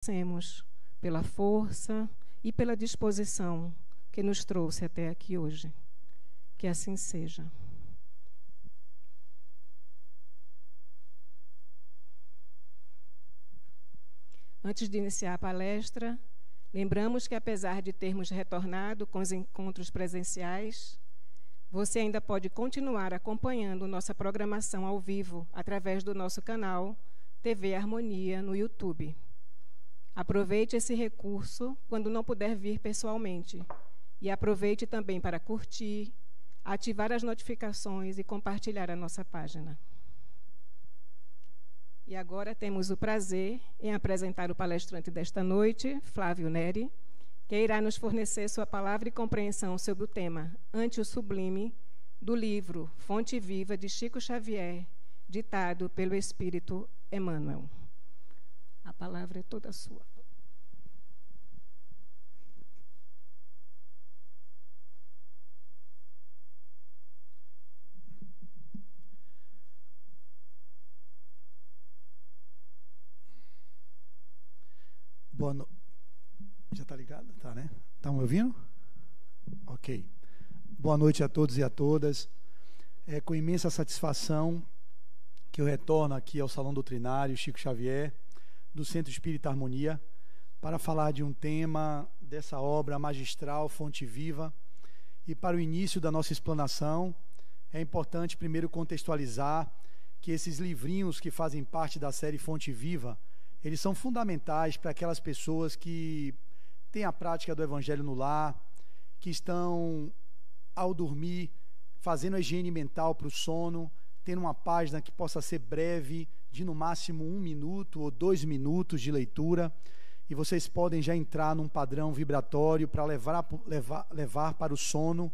Agradecemos pela força e pela disposição que nos trouxe até aqui hoje. Que assim seja. Antes de iniciar a palestra, lembramos que, apesar de termos retornado com os encontros presenciais, você ainda pode continuar acompanhando nossa programação ao vivo através do nosso canal TV Harmonia no YouTube. Aproveite esse recurso quando não puder vir pessoalmente e aproveite também para curtir, ativar as notificações e compartilhar a nossa página. E agora temos o prazer em apresentar o palestrante desta noite, Flávio Neri, que irá nos fornecer sua palavra e compreensão sobre o tema Ante o Sublime, do livro Fonte Viva, de Chico Xavier, ditado pelo Espírito Emmanuel. A palavra é toda sua. Boa noite. Já está ligado? Tá, né? Estão me ouvindo? Ok. Boa noite a todos e a todas. É com imensa satisfação que eu retorno aqui ao Salão Doutrinário Chico Xavier, do Centro Espírita Harmonia, para falar de um tema dessa obra magistral, Fonte Viva. E para o início da nossa explanação, é importante primeiro contextualizar que esses livrinhos que fazem parte da série Fonte Viva, eles são fundamentais para aquelas pessoas que têm a prática do Evangelho no lar, que estão, ao dormir, fazendo a higiene mental para o sono, tendo uma página que possa ser breve, de no máximo 1 minuto ou 2 minutos de leitura, e vocês podem já entrar num padrão vibratório para levar para o sono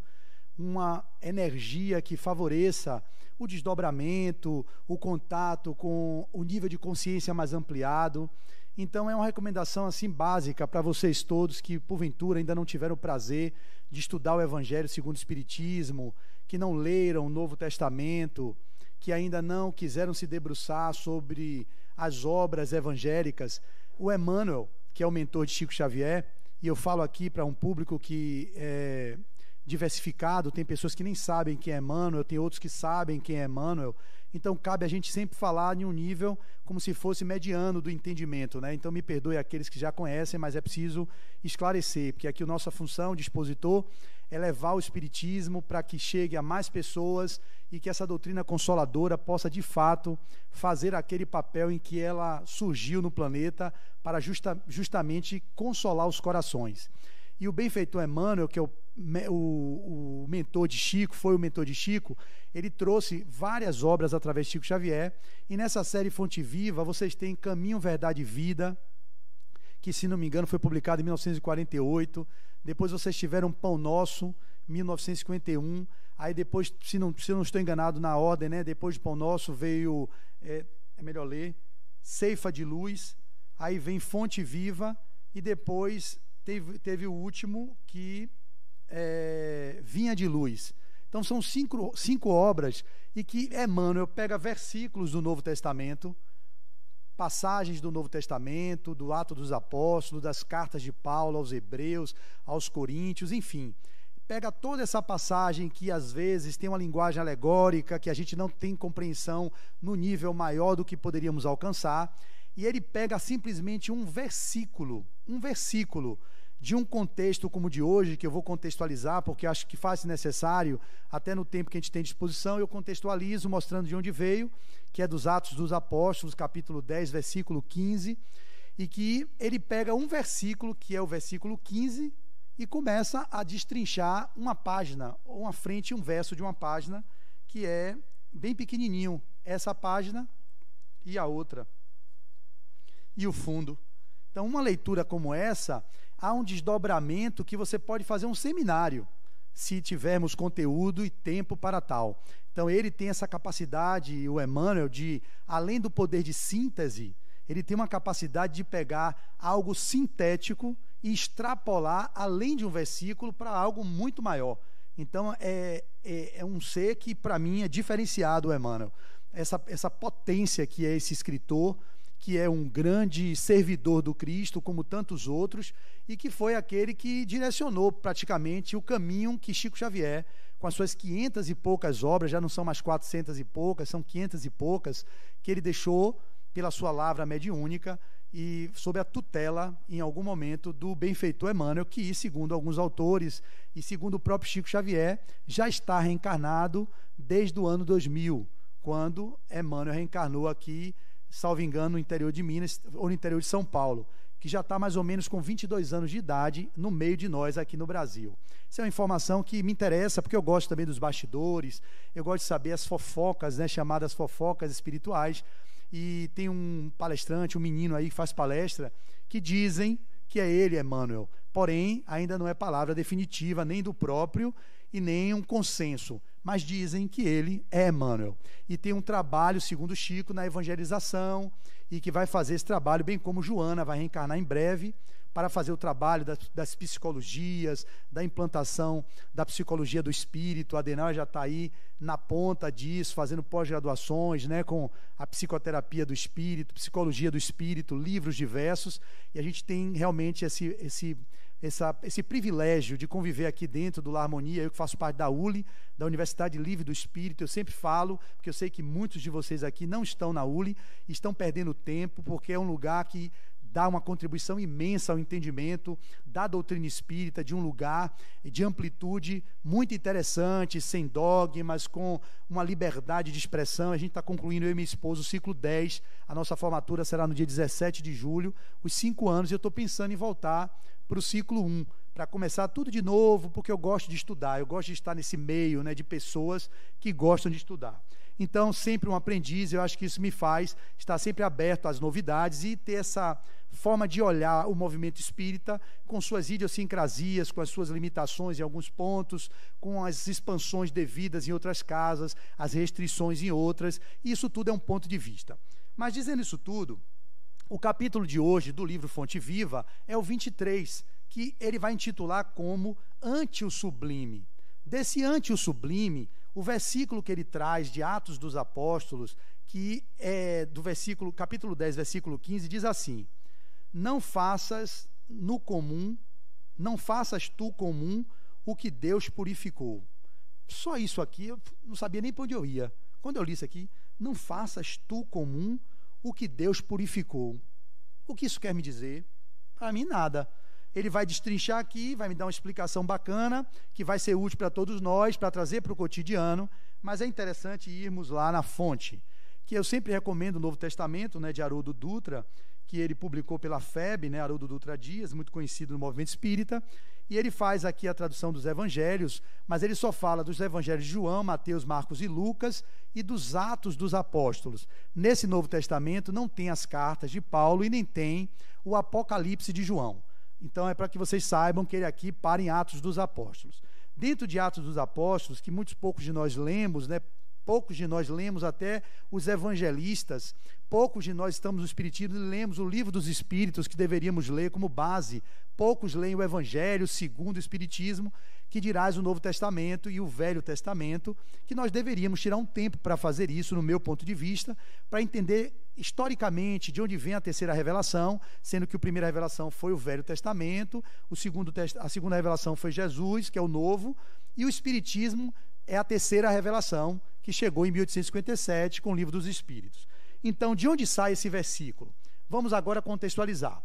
uma energia que favoreça o desdobramento, o contato com o nível de consciência mais ampliado. Então é uma recomendação assim básica para vocês todos que porventura ainda não tiveram o prazer de estudar o Evangelho segundo o Espiritismo, que não leram o Novo Testamento, que ainda não quiseram se debruçar sobre as obras evangélicas. O Emmanuel, que é o mentor de Chico Xavier, e eu falo aqui para um público que é diversificado, tem pessoas que nem sabem quem é Emmanuel, tem outros que sabem quem é Emmanuel, então cabe a gente sempre falar em um nível como se fosse mediano do entendimento, né? Então me perdoe aqueles que já conhecem, mas é preciso esclarecer, porque aqui a nossa função de expositor é levar o Espiritismo para que chegue a mais pessoas e que essa doutrina consoladora possa de fato fazer aquele papel em que ela surgiu no planeta para justamente consolar os corações. E o benfeitor Emmanuel, que é o mentor de Chico, foi o mentor de Chico, ele trouxe várias obras através de Chico Xavier, e nessa série Fonte Viva vocês têm Caminho, Verdade e Vida, que se não me engano foi publicado em 1948, depois vocês tiveram Pão Nosso, 1951, aí depois, se eu não estou enganado na ordem, né, depois de Pão Nosso veio, é melhor ler, Ceifa de Luz, aí vem Fonte Viva, e depois teve o último que Vinha de Luz. Então são cinco obras, e que Emmanuel pega versículos do Novo Testamento, passagens do Novo Testamento, do Ato dos Apóstolos, das cartas de Paulo aos Hebreus, aos Coríntios, enfim, pega toda essa passagem que às vezes tem uma linguagem alegórica, que a gente não tem compreensão no nível maior do que poderíamos alcançar, e ele pega simplesmente um versículo de um contexto como o de hoje, que eu vou contextualizar, porque acho que faz necessário, até no tempo que a gente tem à disposição, eu contextualizo, mostrando de onde veio, que é dos Atos dos Apóstolos, capítulo 10, versículo 15, e que ele pega um versículo, que é o versículo 15, e começa a destrinchar uma página, ou uma frente e um verso de uma página, que é bem pequenininho, essa página e a outra, e o fundo. Então, uma leitura como essa, há um desdobramento que você pode fazer um seminário, se tivermos conteúdo e tempo para tal. Então, ele tem essa capacidade, o Emmanuel, de, além do poder de síntese, ele tem uma capacidade de pegar algo sintético e extrapolar, além de um versículo, para algo muito maior. Então, é um ser que, para mim, é diferenciado, o Emmanuel. Essa potência que é esse escritor, que é um grande servidor do Cristo, como tantos outros, e que foi aquele que direcionou praticamente o caminho que Chico Xavier, com as suas 500 e poucas obras, já não são mais 400 e poucas, são 500 e poucas, que ele deixou pela sua lavra mediúnica e sob a tutela, em algum momento, do benfeitor Emmanuel, que, segundo alguns autores e segundo o próprio Chico Xavier, já está reencarnado desde o ano 2000, quando Emmanuel reencarnou aqui, salvo engano, no interior de Minas ou no interior de São Paulo, que já está mais ou menos com 22 anos de idade no meio de nós aqui no Brasil. Isso é uma informação que me interessa, porque eu gosto também dos bastidores, eu gosto de saber as fofocas, né, chamadas fofocas espirituais, e tem um palestrante, um menino aí que faz palestra, que dizem que é ele, Emmanuel, porém ainda não é palavra definitiva, nem do próprio e nem um consenso, mas dizem que ele é Emmanuel, e tem um trabalho, segundo Chico, na evangelização, e que vai fazer esse trabalho, bem como Joana vai reencarnar em breve, para fazer o trabalho das psicologias, da implantação da psicologia do espírito. A Adenauer já está aí na ponta disso, fazendo pós-graduações, né, com a psicoterapia do espírito, psicologia do espírito, livros diversos, e a gente tem realmente esse privilégio de conviver aqui dentro do Lar Harmonia. Eu que faço parte da ULI, da Universidade Livre do Espírito, eu sempre falo, porque eu sei que muitos de vocês aqui não estão na ULI, estão perdendo tempo, porque é um lugar que dá uma contribuição imensa ao entendimento da doutrina espírita, de um lugar de amplitude muito interessante, sem dogmas, com uma liberdade de expressão. A gente está concluindo, eu e minha esposa, o ciclo 10, a nossa formatura será no dia 17 de julho, os 5 anos, e eu estou pensando em voltar para o ciclo 1, para começar tudo de novo, porque eu gosto de estudar, eu gosto de estar nesse meio, né, de pessoas que gostam de estudar. Então, sempre um aprendiz, eu acho que isso me faz estar sempre aberto às novidades e ter essa forma de olhar o movimento espírita com suas idiosincrasias, com as suas limitações em alguns pontos, com as expansões devidas em outras casas, as restrições em outras, e isso tudo é um ponto de vista. Mas, dizendo isso tudo, o capítulo de hoje do livro Fonte Viva é o 23, que ele vai intitular como Ante o Sublime. Desse Ante o Sublime, o versículo que ele traz de Atos dos Apóstolos, que é do versículo, capítulo 10, versículo 15, diz assim: não faças tu comum o que Deus purificou. Só isso aqui, eu não sabia nem para onde eu ia. Quando eu li isso aqui, não faças tu comum o que Deus purificou. O que isso quer me dizer? Para mim, nada. Ele vai destrinchar aqui, vai me dar uma explicação bacana, que vai ser útil para todos nós, para trazer para o cotidiano, mas é interessante irmos lá na fonte, que eu sempre recomendo o Novo Testamento, né, de Haroldo Dutra, que ele publicou pela FEB, né, Haroldo Dutra Dias, muito conhecido no movimento espírita, e ele faz aqui a tradução dos evangelhos, mas ele só fala dos evangelhos de João, Mateus, Marcos e Lucas e dos Atos dos Apóstolos. Nesse Novo Testamento não tem as cartas de Paulo e nem tem o Apocalipse de João. Então é para que vocês saibam que ele aqui para em Atos dos Apóstolos. Dentro de Atos dos Apóstolos, que poucos de nós lemos, né, poucos de nós lemos até os evangelistas, poucos de nós estamos no Espiritismo e lemos o Livro dos Espíritos, que deveríamos ler como base. Poucos leem o Evangelho segundo o Espiritismo, que dirás o Novo Testamento e o Velho Testamento, que nós deveríamos tirar um tempo para fazer isso, no meu ponto de vista, para entender historicamente de onde vem a terceira revelação, sendo que a primeira revelação foi o Velho Testamento, a segunda revelação foi Jesus, que é o Novo, e o Espiritismo é a terceira revelação, que chegou em 1857 com o Livro dos Espíritos. Então, de onde sai esse versículo? Vamos agora contextualizar.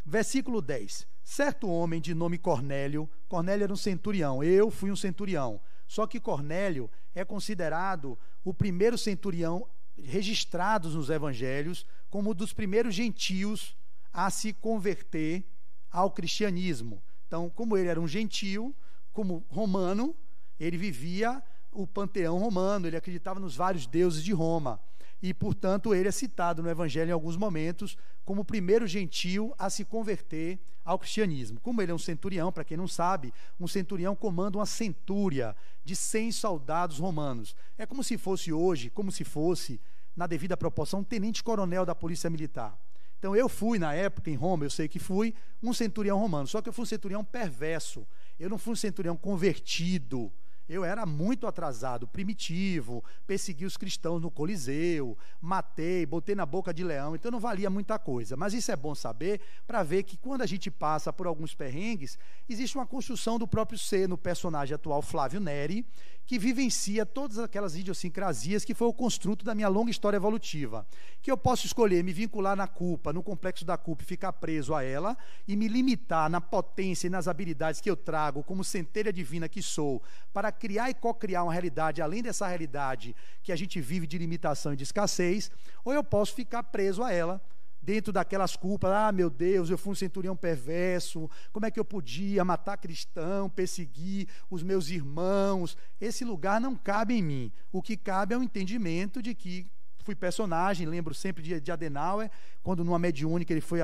Versículo 10. Certo homem de nome Cornélio, Cornélio era um centurião, eu fui um centurião, só que Cornélio é considerado o primeiro centurião registrados nos evangelhos como um dos primeiros gentios a se converter ao cristianismo. Então, como ele era um gentio, como romano, ele vivia o panteão romano, ele acreditava nos vários deuses de Roma. E, portanto, ele é citado no Evangelho em alguns momentos como o primeiro gentio a se converter ao cristianismo. Como ele é um centurião, para quem não sabe, um centurião comanda uma centúria de 100 soldados romanos. É como se fosse hoje, como se fosse, na devida proporção, um tenente-coronel da Polícia Militar. Então, eu fui, na época, em Roma, eu sei que fui, um centurião romano, só que eu fui um centurião perverso. Eu não fui um centurião convertido. Eu era muito atrasado, primitivo, persegui os cristãos no Coliseu, matei, botei na boca de leão, então não valia muita coisa. Mas isso é bom saber para ver que quando a gente passa por alguns perrengues, existe uma construção do próprio ser no personagem atual Flávio Neri, que vivencia todas aquelas idiosincrasias que foi o construto da minha longa história evolutiva. Que eu posso escolher me vincular na culpa, no complexo da culpa e ficar preso a ela, e me limitar na potência e nas habilidades que eu trago como centelha divina que sou, para criar e co-criar uma realidade além dessa realidade que a gente vive de limitação e de escassez, ou eu posso ficar preso a ela, dentro daquelas culpas, meu Deus, eu fui um centurião perverso, como é que eu podia matar cristão, perseguir os meus irmãos? Esse lugar não cabe em mim. O que cabe é o entendimento de que fui personagem, lembro sempre de Adenauer, quando numa mediúnica ele foi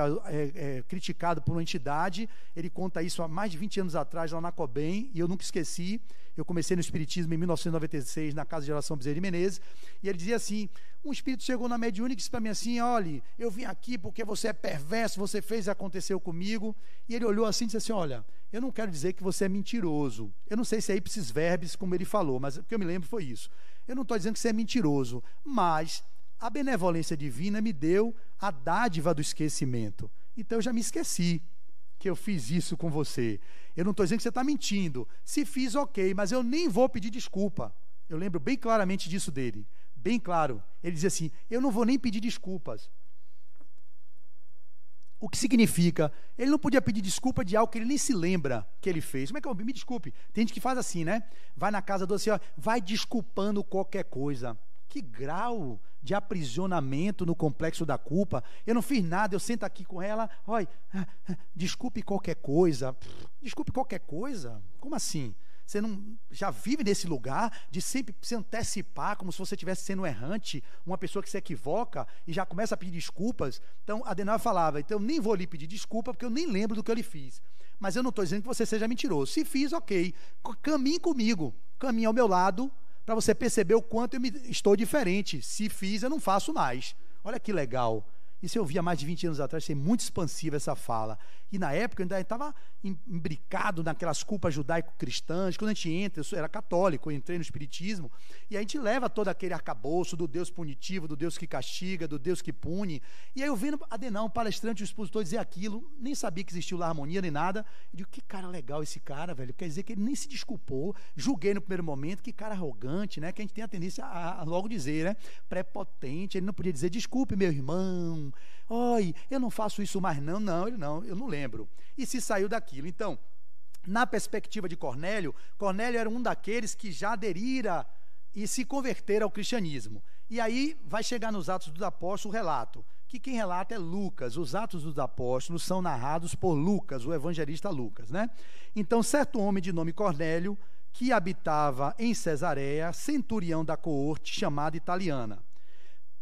criticado por uma entidade, ele conta isso há mais de 20 anos atrás, lá na Cobem, e eu nunca esqueci. Eu comecei no Espiritismo em 1996, na Casa de Oração Bezerra de Menezes, e ele dizia assim, um espírito chegou na mediúnica e disse para mim assim, olha, eu vim aqui porque você é perverso, você fez e aconteceu comigo, e ele olhou assim e disse assim, olha, eu não quero dizer que você é mentiroso, eu não sei se é ipsis verbis, como ele falou, mas o que eu me lembro foi isso, eu não estou dizendo que você é mentiroso, mas a benevolência divina me deu a dádiva do esquecimento, então eu já me esqueci que eu fiz isso com você. Eu não estou dizendo que você está mentindo. Se fiz, ok, mas eu nem vou pedir desculpa. Eu lembro bem claramente disso dele. Bem claro. Ele dizia assim, eu não vou nem pedir desculpas. O que significa? Ele não podia pedir desculpa de algo que ele nem se lembra que ele fez. Como é que eu me desculpe? Tem gente que faz assim, né? Vai na casa do senhor, vai desculpando qualquer coisa. Que grau de aprisionamento no complexo da culpa. Eu não fiz nada, eu sento aqui com ela, olha, desculpe qualquer coisa. Desculpe qualquer coisa? Como assim? Você não já vive nesse lugar de sempre se antecipar como se você estivesse sendo errante, uma pessoa que se equivoca e já começa a pedir desculpas? Então, Adenauer falava, então eu nem vou lhe pedir desculpa porque eu nem lembro do que eu lhe fiz. Mas eu não estou dizendo que você seja mentiroso. Se fiz, ok. Caminhe comigo, caminhe ao meu lado, para você perceber o quanto eu estou diferente. Se fiz, eu não faço mais. Olha que legal. Isso eu via mais de 20 anos atrás, ser muito expansiva essa fala. E na época eu ainda estava imbricado naquelas culpas judaico-cristãs. Quando a gente entra, eu era católico, eu entrei no Espiritismo, e a gente leva todo aquele arcabouço do Deus punitivo, do Deus que castiga, do Deus que pune. E aí eu vendo Adenauer, um palestrante, um expositor, dizer aquilo, nem sabia que existiu lá harmonia nem nada. Eu digo, que cara legal esse cara, velho. Quer dizer que ele nem se desculpou. Julguei no primeiro momento, que cara arrogante, né? Que a gente tem a tendência a logo dizer, né? Prepotente. Ele não podia dizer, desculpe, meu irmão. Oi, eu não faço isso mais não, eu não lembro. E se saiu daquilo. Então, na perspectiva de Cornélio, Cornélio era um daqueles que já aderira e se converteram ao cristianismo. E aí vai chegar nos Atos dos Apóstolos o relato, que quem relata é Lucas. Os Atos dos Apóstolos são narrados por Lucas, o evangelista Lucas, né? Então, certo homem de nome Cornélio, que habitava em Cesareia, centurião da coorte chamada Italiana,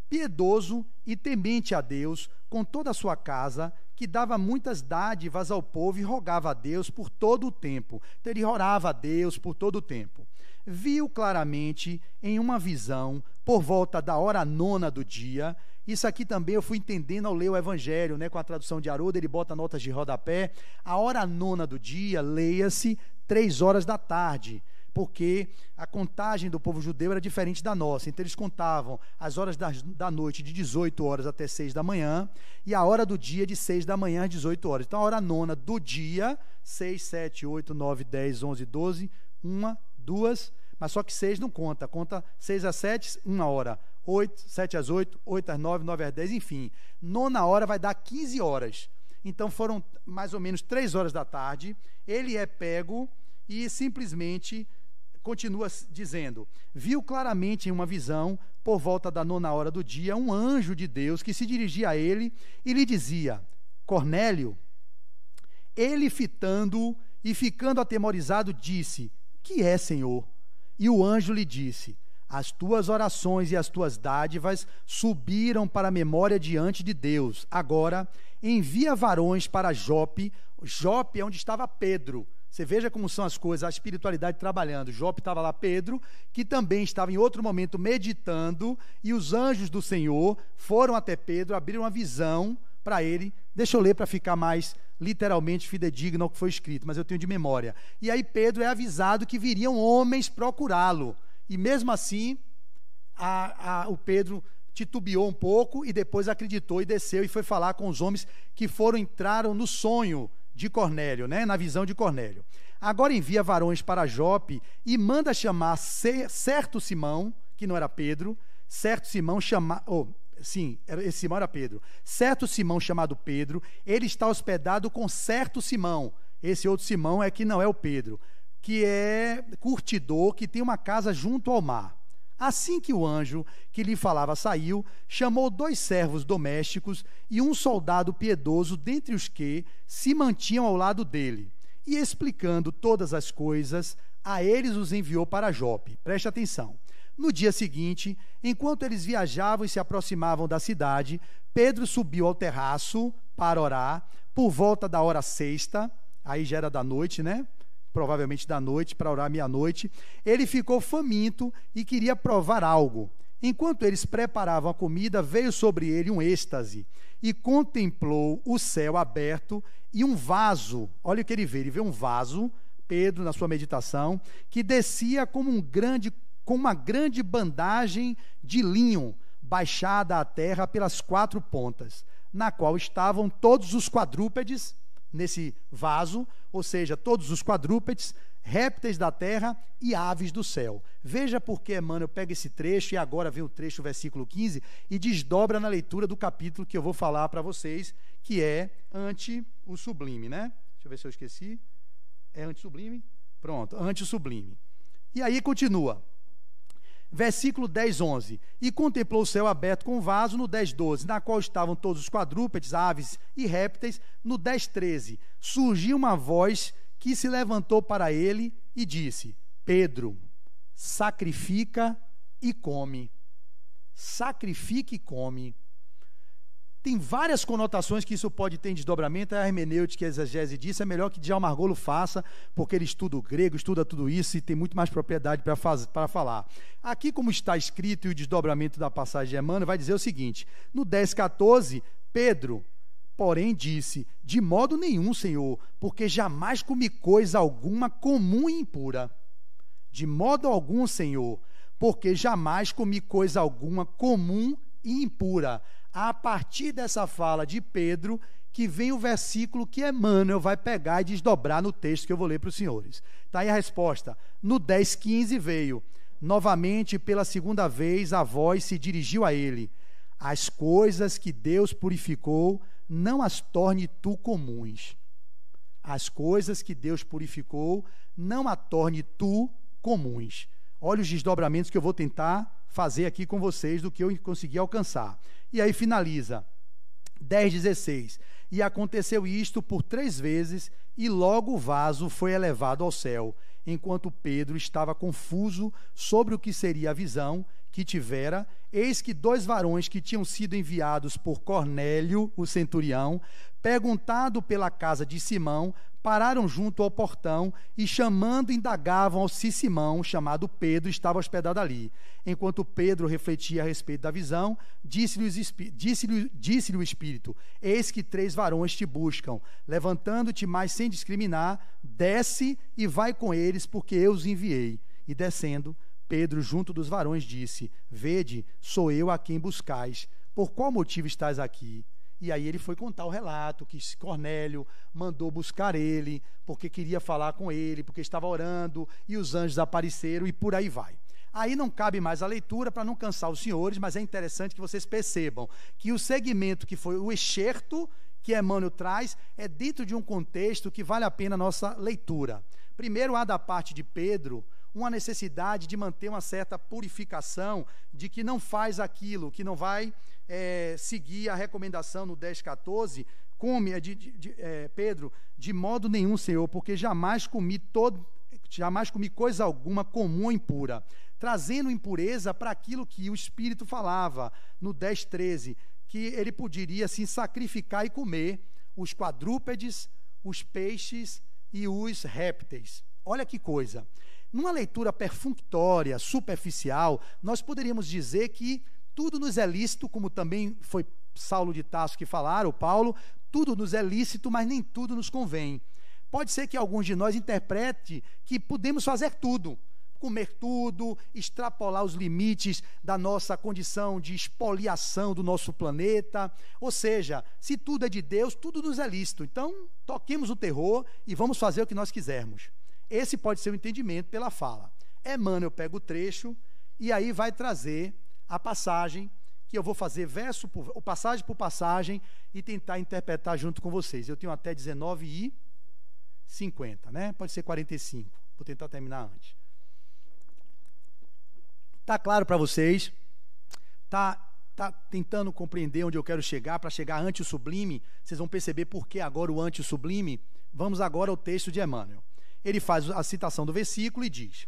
piedoso e temente a Deus com toda a sua casa, que dava muitas dádivas ao povo e rogava a Deus por todo o tempo. Então ele orava a Deus por todo o tempo. Viu claramente em uma visão, por volta da hora 9ª do dia, isso aqui também eu fui entendendo ao ler o Evangelho, né, com a tradução de Haroldo, ele bota notas de rodapé, a hora 9ª do dia, leia-se 3 horas da tarde, porque a contagem do povo judeu era diferente da nossa. Então eles contavam as horas da noite de 18 horas até 6 da manhã e a hora do dia de 6 da manhã às 18 horas. Então a hora 9ª do dia, 6, 7, 8, 9, 10, 11, 12, 1, 2, mas só que 6 não conta, conta 6 às 7, 1 hora, 8, 7 às 8, 8 às 9, 9 às 10, enfim. 9ª hora vai dar 15 horas. Então foram mais ou menos 3 horas da tarde, ele é pego e simplesmente continua dizendo, viu claramente em uma visão, por volta da 9ª hora do dia, um anjo de Deus que se dirigia a ele e lhe dizia, Cornélio. Ele, fitando-o e ficando atemorizado, disse, que é, Senhor? E o anjo lhe disse, as tuas orações e as tuas dádivas subiram para a memória diante de Deus. Agora, envia varões para Jope. Jope é onde estava Pedro. Você veja como são as coisas, a espiritualidade trabalhando. Jope estava lá, Pedro, que também estava em outro momento meditando, e os anjos do Senhor foram até Pedro, abriram uma visão para ele. Deixa eu ler para ficar mais literalmente fidedigna ao que foi escrito, mas eu tenho de memória. E aí Pedro é avisado que viriam homens procurá-lo. E mesmo assim, o Pedro titubeou um pouco e depois acreditou e desceu e foi falar com os homens que entraram no sonho de Cornélio, né, na visão de Cornélio. Agora envia varões para Jope e manda chamar certo Simão, que não era Pedro, certo Simão esse Simão era Pedro. Certo Simão chamado Pedro, ele está hospedado com certo Simão. Esse outro Simão é que não é o Pedro, que é curtidor, que tem uma casa junto ao mar. Assim que o anjo que lhe falava saiu, chamou 2 servos domésticos e um soldado piedoso, dentre os que se mantinham ao lado dele. E explicando todas as coisas, a eles os enviou para Jope. Preste atenção. No dia seguinte, enquanto eles viajavam e se aproximavam da cidade, Pedro subiu ao terraço para orar, por volta da hora 6ª, aí já era da noite, né? Provavelmente da noite, para orar meia-noite. Ele ficou faminto e queria provar algo. Enquanto eles preparavam a comida, veio sobre ele um êxtase e contemplou o céu aberto e um vaso. Olha o que ele vê um vaso, Pedro, na sua meditação, que descia como uma grande bandagem de linho, baixada à terra pelas 4 pontas, na qual estavam todos os quadrúpedes nesse vaso, ou seja, todos os quadrúpedes, répteis da terra e aves do céu. Veja porque Emmanuel pega esse trecho, e agora vem o trecho, versículo 15, e desdobra na leitura do capítulo que eu vou falar para vocês, que é ante o sublime, né? Deixa eu ver se eu esqueci. É ante o sublime? Pronto, ante o sublime. E aí continua. Versículo 10, 11. E contemplou o céu aberto com um vaso, no 10, 12, na qual estavam todos os quadrúpedes, aves e répteis. No 10, 13, surgiu uma voz que se levantou para ele e disse: Pedro, sacrifica e come. Sacrifica e come. Tem várias conotações que isso pode ter em desdobramento. A hermenêutica e a exegese disso é melhor que Djalma Margolo faça, porque ele estuda o grego, estuda tudo isso e tem muito mais propriedade para falar. Aqui, como está escrito, e o desdobramento da passagem de Emmanuel vai dizer o seguinte: no 10, 14, Pedro, porém, disse: de modo nenhum, Senhor, porque jamais comi coisa alguma comum e impura. De modo algum, Senhor, porque jamais comi coisa alguma comum e impura. A partir dessa fala de Pedro, que vem o versículo que Emmanuel vai pegar e desdobrar no texto que eu vou ler para os senhores. Está aí a resposta. No 10, 15 veio. Novamente, pela segunda vez, a voz se dirigiu a ele: as coisas que Deus purificou, não as torne tu comuns. As coisas que Deus purificou, não a torne tu comuns. Olha os desdobramentos que eu vou tentar fazer aqui com vocês do que eu consegui alcançar. E aí finaliza, 10, 16. E aconteceu isto por 3 vezes, e logo o vaso foi elevado ao céu, enquanto Pedro estava confuso sobre o que seria a visão que tivera. Eis que 2 varões que tinham sido enviados por Cornélio, o centurião, perguntado pela casa de Simão, pararam junto ao portão e, chamando, indagavam se Simão, chamado Pedro, estava hospedado ali. Enquanto Pedro refletia a respeito da visão, disse-lhe o Espírito: eis que 3 varões te buscam. Levantando-te, mas sem discriminar, desce e vai com eles, porque eu os enviei. E descendo, Pedro, junto dos varões, disse: vede, sou eu a quem buscais. Por qual motivo estás aqui? E aí ele foi contar o relato, que Cornélio mandou buscar ele, porque queria falar com ele, porque estava orando, e os anjos apareceram, e por aí vai. Aí não cabe mais a leitura para não cansar os senhores, mas é interessante que vocês percebam que o segmento que foi o excerto que Emmanuel traz é dentro de um contexto que vale a pena a nossa leitura. Primeiro, há da parte de Pedro uma necessidade de manter uma certa purificação, de que não faz aquilo, que não vai seguir a recomendação no 10, 14, come, Pedro, de modo nenhum, Senhor, porque jamais comi coisa alguma comum ou impura, trazendo impureza para aquilo que o Espírito falava no 10, 13, que ele poderia assim sacrificar e comer os quadrúpedes, os peixes e os répteis. Olha que coisa. Numa leitura perfunctória, superficial, nós poderíamos dizer que tudo nos é lícito, como também foi Saulo de Tarso que falaram, Paulo, tudo nos é lícito, mas nem tudo nos convém. Pode ser que alguns de nós interprete que podemos fazer tudo, comer tudo, extrapolar os limites da nossa condição de espoliação do nosso planeta. Ou seja, se tudo é de Deus, tudo nos é lícito. Então, toquemos o terror e vamos fazer o que nós quisermos. Esse pode ser o entendimento pela fala. Emmanuel pega o trecho e aí vai trazer a passagem, que eu vou fazer passagem por passagem e tentar interpretar junto com vocês. Eu tenho até 19h50, né? Pode ser 45. Vou tentar terminar antes. Está claro para vocês? Está tentando compreender onde eu quero chegar, para chegar ante o sublime? Vocês vão perceber por que agora o ante o sublime? Vamos agora ao texto de Emmanuel. Ele faz a citação do versículo e diz: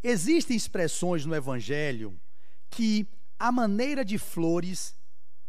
existem expressões no Evangelho que, à maneira de flores,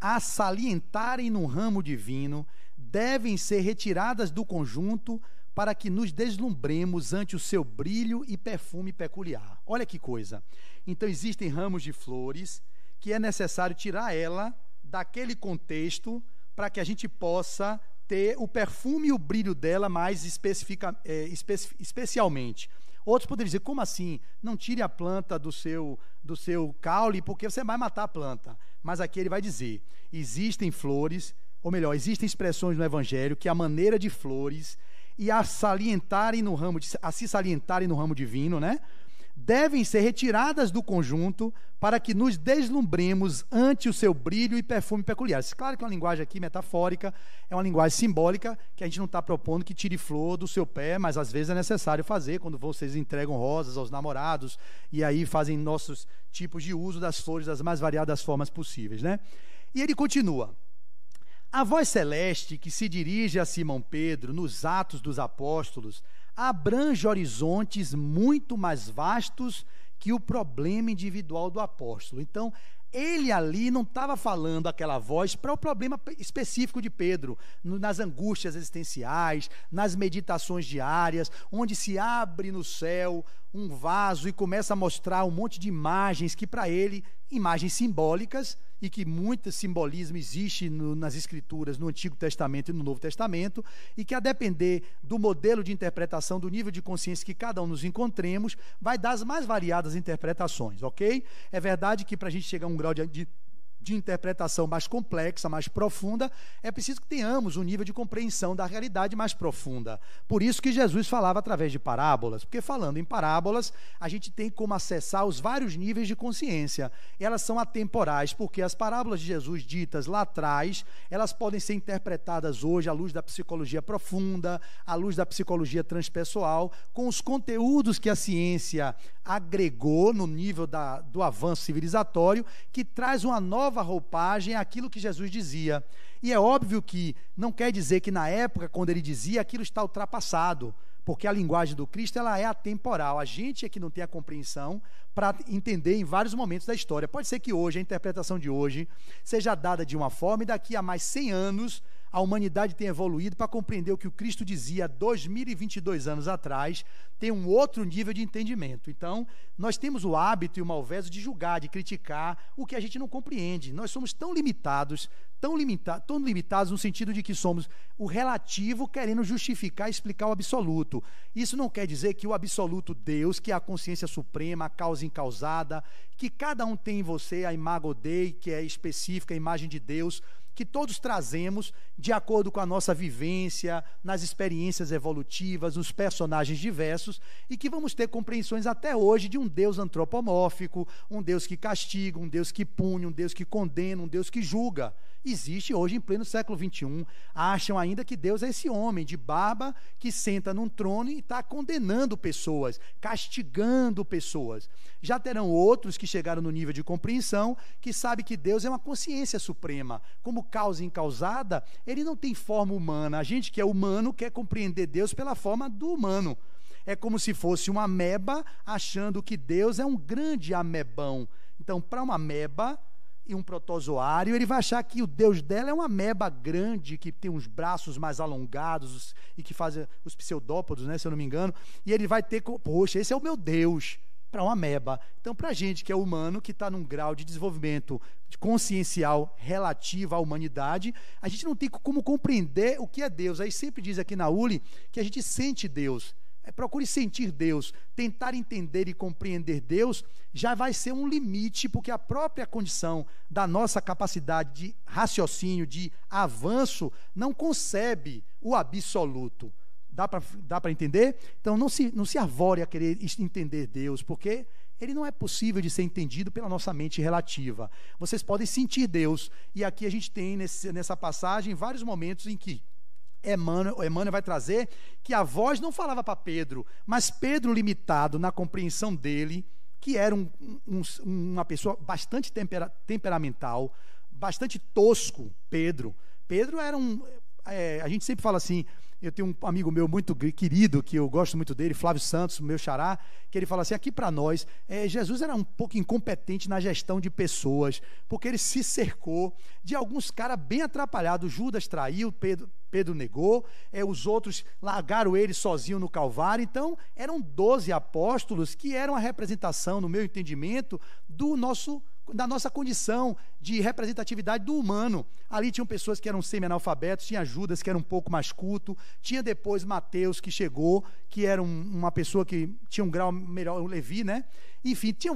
a salientarem no ramo divino, devem ser retiradas do conjunto para que nos deslumbremos ante o seu brilho e perfume peculiar. Olha que coisa. Então, existem ramos de flores que é necessário tirar ela daquele contexto para que a gente possa ter o perfume e o brilho dela mais especialmente. Outros poderiam dizer, como assim? Não tire a planta do seu caule, porque você vai matar a planta. Mas aqui ele vai dizer, existem flores, ou melhor, existem expressões no Evangelho que a maneira de flores e a se salientarem no ramo divino, né, devem ser retiradas do conjunto para que nos deslumbremos ante o seu brilho e perfume peculiar. Claro que é uma linguagem aqui metafórica, é uma linguagem simbólica, que a gente não está propondo que tire flor do seu pé, mas às vezes é necessário fazer, quando vocês entregam rosas aos namorados, e aí fazem nossos tipos de uso das flores das mais variadas formas possíveis, né? E ele continua: a voz celeste que se dirige a Simão Pedro nos Atos dos Apóstolos abrange horizontes muito mais vastos que o problema individual do apóstolo. Então, ele ali não estava falando aquela voz para o problema específico de Pedro, nas angústias existenciais, nas meditações diárias, onde se abre no céu um vaso e começa a mostrar um monte de imagens que para ele, imagens simbólicas, e que muito simbolismo existe nas Escrituras, no Antigo Testamento e no Novo Testamento, e que a depender do modelo de interpretação, do nível de consciência que cada um nos encontremos, vai dar as mais variadas interpretações, ok? É verdade que para a gente chegar a um grau de interpretação mais complexa, mais profunda, é preciso que tenhamos um nível de compreensão da realidade mais profunda. Por isso que Jesus falava através de parábolas, porque falando em parábolas, a gente tem como acessar os vários níveis de consciência. Elas são atemporais, porque as parábolas de Jesus ditas lá atrás, elas podem ser interpretadas hoje à luz da psicologia profunda, à luz da psicologia transpessoal, com os conteúdos que a ciência agregou no nível do avanço civilizatório, que traz uma nova roupagem àquilo que Jesus dizia. E é óbvio que não quer dizer que na época, quando ele dizia, aquilo está ultrapassado, porque a linguagem do Cristo ela é atemporal. A gente é que não tem a compreensão para entender em vários momentos da história. Pode ser que hoje, a interpretação de hoje, seja dada de uma forma e daqui a mais 100 anos a humanidade tem evoluído para compreender o que o Cristo dizia 2022 anos atrás, tem um outro nível de entendimento. Então, nós temos o hábito e o malveso de julgar, de criticar o que a gente não compreende. Nós somos tão limitados no sentido de que somos o relativo querendo justificar e explicar o absoluto. Isso não quer dizer que o absoluto Deus, que é a consciência suprema, a causa incausada, que cada um tem em você, a imago Dei, que é específica, a imagem de Deus, que todos trazemos de acordo com a nossa vivência, nas experiências evolutivas, nos personagens diversos, e que vamos ter compreensões até hoje de um Deus antropomórfico, um Deus que castiga, um Deus que pune, um Deus que condena, um Deus que julga. Existe hoje, em pleno século XXI, acham ainda que Deus é esse homem de barba que senta num trono e está condenando pessoas, castigando pessoas. Já terão outros que chegaram no nível de compreensão, que sabem que Deus é uma consciência suprema. Como causa incausada, ele não tem forma humana. A gente que é humano quer compreender Deus pela forma do humano. É como se fosse uma ameba achando que Deus é um grande amebão. Então, para uma ameba e um protozoário, ele vai achar que o Deus dela é uma ameba grande, que tem uns braços mais alongados e que faz os pseudópodos, né, se eu não me engano, e ele vai ter, poxa, esse é o meu Deus. para uma ameba. Então, para a gente que é humano, que está num grau de desenvolvimento consciencial relativo à humanidade, a gente não tem como compreender o que é Deus. Aí sempre diz aqui na ULI que a gente sente Deus. Procure sentir Deus, tentar entender e compreender Deus, já vai ser um limite, porque a própria condição da nossa capacidade de raciocínio, de avanço, não concebe o absoluto. Dá para entender? Então não se arvore a querer entender Deus, porque ele não é possível de ser entendido pela nossa mente relativa. Vocês podem sentir Deus, e aqui a gente tem nessa passagem vários momentos em que Emmanuel vai trazer que a voz não falava para Pedro, mas Pedro, limitado na compreensão dele, que era uma pessoa bastante temperamental, bastante tosco. Pedro era a gente sempre fala assim, eu tenho um amigo meu muito querido, que eu gosto muito dele, Flávio Santos, meu xará, que ele fala assim, aqui para nós, Jesus era um pouco incompetente na gestão de pessoas, porque ele se cercou de alguns caras bem atrapalhados. Judas traiu, Pedro negou, os outros largaram ele sozinho no Calvário. Então eram 12 apóstolos que eram a representação, no meu entendimento, da nossa condição de representatividade do humano. Ali tinham pessoas que eram semi-analfabetos, tinha Judas que era um pouco mais culto, tinha depois Mateus que chegou, que era uma pessoa que tinha um grau melhor, o Levi, né? Enfim, tinham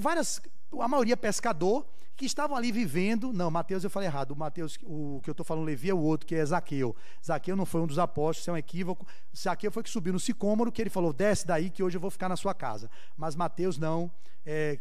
a maioria pescador, que estavam ali vivendo. Não, Mateus eu falei errado, o que eu estou falando, Levi é o outro, que é Zaqueu. Zaqueu não foi um dos apóstolos, isso é um equívoco. Zaqueu foi que subiu no sicômoro, que ele falou, desce daí que hoje eu vou ficar na sua casa. Mas Mateus não,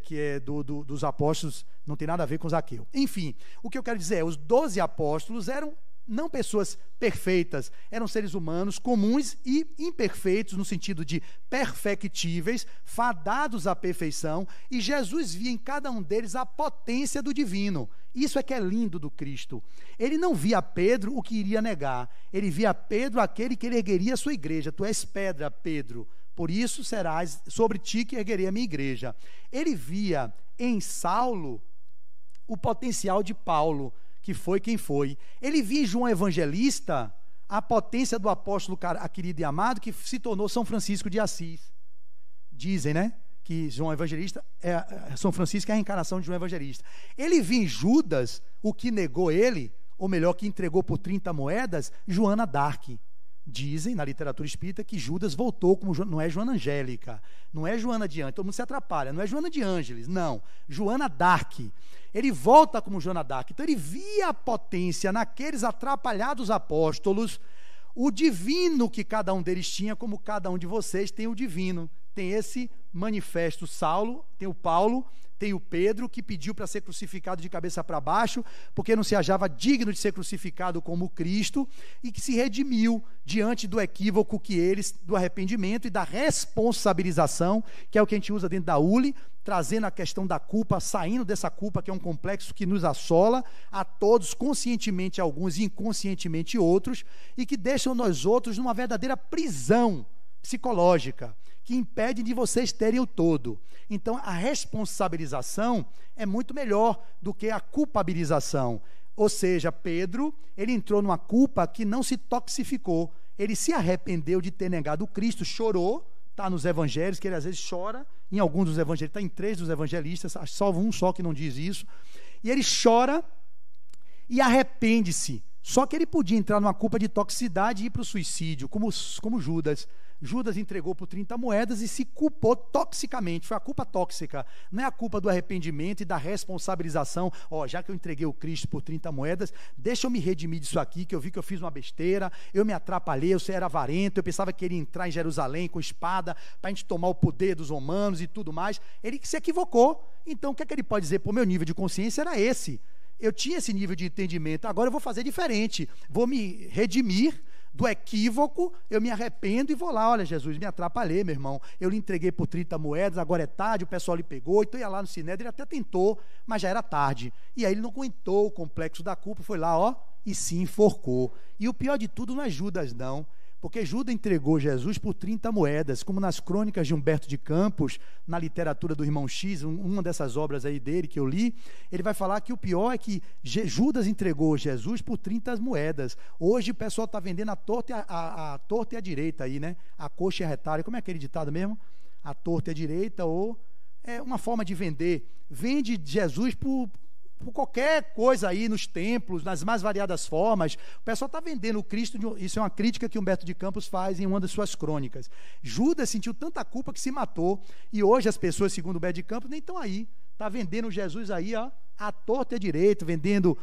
que é dos apóstolos, não tem nada a ver com Zaqueu. Enfim, o que eu quero dizer os 12 apóstolos eram não pessoas perfeitas, eram seres humanos comuns e imperfeitos, no sentido de perfectíveis, fadados à perfeição, e Jesus via em cada um deles a potência do divino. Isso é que é lindo do Cristo. Ele não via Pedro o que iria negar, ele via Pedro aquele que ele ergueria a sua igreja. Tu és pedra, Pedro, por isso serás sobre ti que erguerei a minha igreja. Ele via em Saulo o potencial de Paulo, que foi quem foi. Ele via em João Evangelista a potência do apóstolo querido e amado, que se tornou São Francisco de Assis. Dizem, né, que João Evangelista São Francisco é a reencarnação de João Evangelista. Ele via em Judas o que negou ele, ou melhor, que entregou por 30 moedas, Joana d'Arc. Dizem na literatura espírita que Judas voltou como não é Joana Angélica, não é Joana de Ângeles, todo mundo se atrapalha, não é Joana de Ângeles, não, Joana d'Arc. Ele volta como Joana d'Arc. Então ele via a potência naqueles atrapalhados apóstolos, o divino que cada um deles tinha, como cada um de vocês tem o divino. Tem esse manifesto Saulo, tem o Paulo, tem o Pedro, que pediu para ser crucificado de cabeça para baixo, porque não se achava digno de ser crucificado como Cristo, e que se redimiu diante do equívoco do arrependimento e da responsabilização, que é o que a gente usa dentro da ULI, trazendo a questão da culpa, saindo dessa culpa, que é um complexo que nos assola a todos, conscientemente alguns e inconscientemente outros, e que deixam nós outros numa verdadeira prisão psicológica, que impede de vocês terem o todo. Então, a responsabilização é muito melhor do que a culpabilização. Ou seja, Pedro, ele entrou numa culpa que não se toxificou. Ele se arrependeu de ter negado o Cristo, chorou, está nos evangelhos, que ele às vezes chora, em alguns dos evangelhos, está em 3 dos evangelistas, salvo um só que não diz isso, e ele chora e arrepende-se. Só que ele podia entrar numa culpa de toxicidade e ir para o suicídio, como Judas. Judas entregou por 30 moedas e se culpou toxicamente. Foi a culpa tóxica, não é a culpa do arrependimento e da responsabilização. Já que eu entreguei o Cristo por 30 moedas, deixa eu me redimir disso aqui, que eu vi que eu fiz uma besteira, eu me atrapalhei, eu era avarento, eu pensava que ele ia entrar em Jerusalém com espada, para a gente tomar o poder dos romanos e tudo mais. Ele se equivocou. Então, o que é que ele pode dizer? Pô, meu nível de consciência era esse. Eu tinha esse nível de entendimento, agora eu vou fazer diferente. Vou me redimir do equívoco, eu me arrependo e vou lá, olha Jesus, me atrapalhei, meu irmão, eu lhe entreguei por 30 moedas, agora é tarde, o pessoal lhe pegou, então ia lá no Sinédrio, ele até tentou, mas já era tarde, e aí ele não aguentou o complexo da culpa, foi lá, e se enforcou. E o pior de tudo não é Judas não, porque Judas entregou Jesus por 30 moedas, como nas crônicas de Humberto de Campos, na literatura do Irmão X, uma dessas obras aí dele que eu li, ele vai falar que o pior é que Judas entregou Jesus por 30 moedas. Hoje o pessoal está vendendo a torta e a direita aí, né? A coxa e a retalha, como é aquele ditado mesmo? A torta e a direita ou uma forma de vender. Vende Jesus por qualquer coisa aí nos templos, nas mais variadas formas. O pessoal está vendendo o Cristo, isso é uma crítica que Humberto de Campos faz em uma das suas crônicas. Judas sentiu tanta culpa que se matou, e hoje as pessoas, segundo Humberto de Campos, nem estão aí. Está vendendo Jesus aí, ó, à torta e à direita, vendendo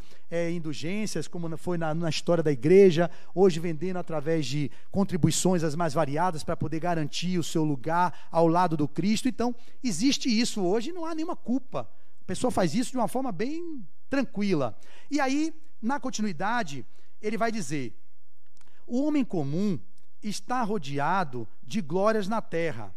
indulgências, como foi na história da igreja, hoje vendendo através de contribuições as mais variadas para poder garantir o seu lugar ao lado do Cristo. Então, existe isso hoje, não há nenhuma culpa. A pessoa faz isso de uma forma bem tranquila. E aí, na continuidade, ele vai dizer: o homem comum está rodeado de glórias na terra.